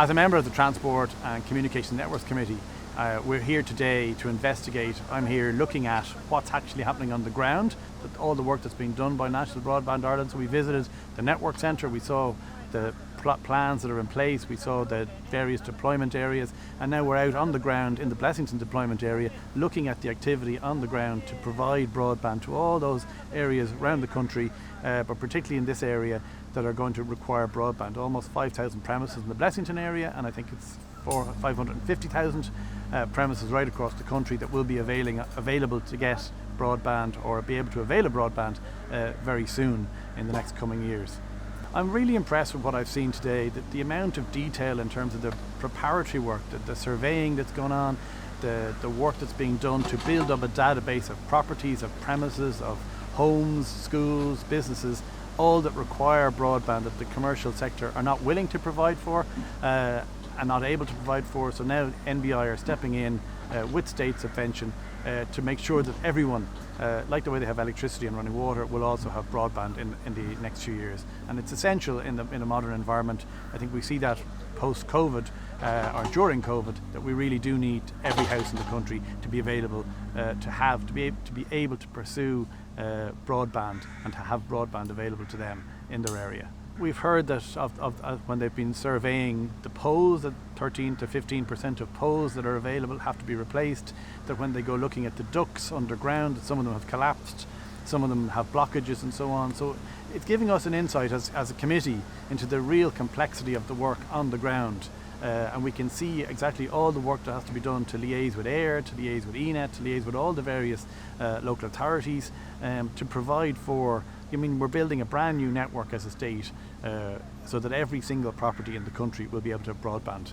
As a member of the Transport and Communication Networks Committee, we're here today to investigate. I'm here looking at what's actually happening on the ground, all the work that's being done by National Broadband Ireland. So we visited the network centre, we saw the plans that are in place, we saw the various deployment areas, and now we're out on the ground in the Blessington deployment area looking at the activity on the ground to provide broadband to all those areas around the country, but particularly in this area that are going to require broadband. Almost 5,000 premises in the Blessington area, and I think it's 550,000 premises right across the country that will be available to get broadband or be able to avail of broadband very soon in the next coming years. I'm really impressed with what I've seen today, that the amount of detail in terms of the preparatory work, the surveying that's going on, the work that's being done to build up a database of properties, of premises, of homes, schools, businesses, all that require broadband that the commercial sector are not willing to provide for and not able to provide for. So now NBI are stepping in with state subvention to make sure that everyone, like the way they have electricity and running water, will also have broadband in the next few years. And it's essential in a modern environment. I think we see that post-COVID or during COVID, that we really do need every house in the country to be available, to be able to pursue broadband and to have broadband available to them in their area. We've heard that when they've been surveying the poles, that 13 to 15% of poles that are available have to be replaced, that when they go looking at the ducts underground, that some of them have collapsed, some of them have blockages and so on. So it's giving us an insight as a committee into the real complexity of the work on the ground. And we can see exactly all the work that has to be done to liaise with AIR, to liaise with ENET, to liaise with all the various local authorities to provide for. We're building a brand new network as a state so that every single property in the country will be able to have broadband.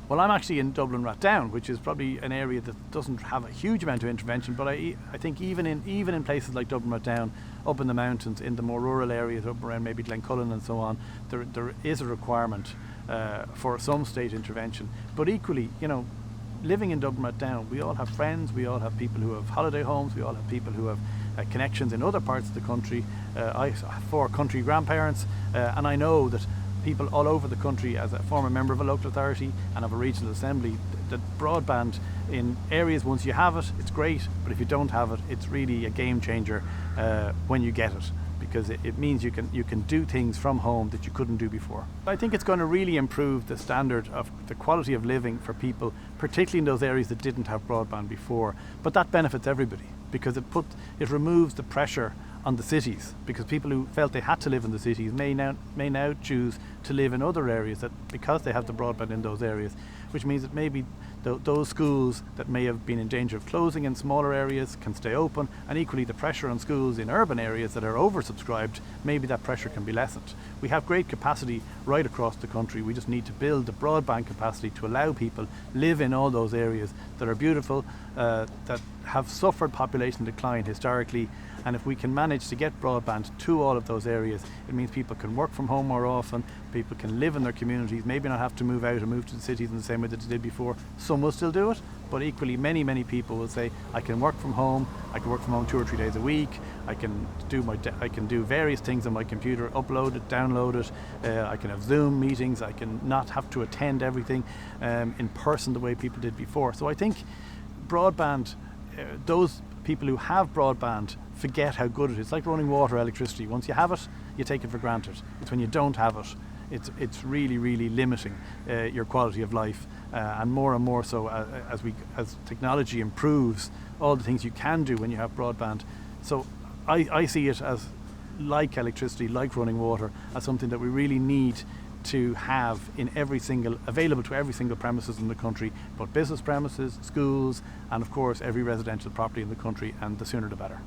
Well, I'm actually in Dublin Rathdown, which is probably an area that doesn't have a huge amount of intervention, but I think even in places like Dublin Rathdown, up in the mountains, in the more rural areas, up around maybe Glencullen and so on, there is a requirement for some state intervention. But equally, living in Dublin Rathdown, we all have friends, we all have people who have holiday homes, we all have people who have connections in other parts of the country. I have 4 country grandparents, and I know that people all over the country, as a former member of a local authority and of a regional assembly, that broadband in areas, once you have it, it's great, but if you don't have it, it's really a game changer when you get it, because it means you can do things from home that you couldn't do before. I think it's going to really improve the standard of the quality of living for people, particularly in those areas that didn't have broadband before. But that benefits everybody, because it removes the pressure on the cities, because people who felt they had to live in the cities may now choose to live in other areas because they have the broadband in those areas, which means that maybe those schools that may have been in danger of closing in smaller areas can stay open, and equally the pressure on schools in urban areas that are oversubscribed, maybe that pressure can be lessened. We have great capacity right across the country. We just need to build the broadband capacity to allow people live in all those areas that are beautiful, that have suffered population decline historically. And if we can manage to get broadband to all of those areas, it means people can work from home more often, people can live in their communities, maybe not have to move out and move to the cities in the same way that they did before. Some will still do it, but equally many people will say, I can work from home 2 or 3 days a week, I can do various things on my computer, upload it, download it, I can have Zoom meetings, I can not have to attend everything in person the way people did before. So I think broadband, those people who have broadband forget how good it is. It's like running water, electricity. Once you have it, you take it for granted. It's when you don't have it, it's really limiting your quality of life, and more so as technology improves, all the things you can do when you have broadband. So I see it as, like electricity, like running water, as something that we really need to have available to every single premises in the country, both business premises, schools, and of course every residential property in the country, and the sooner the better.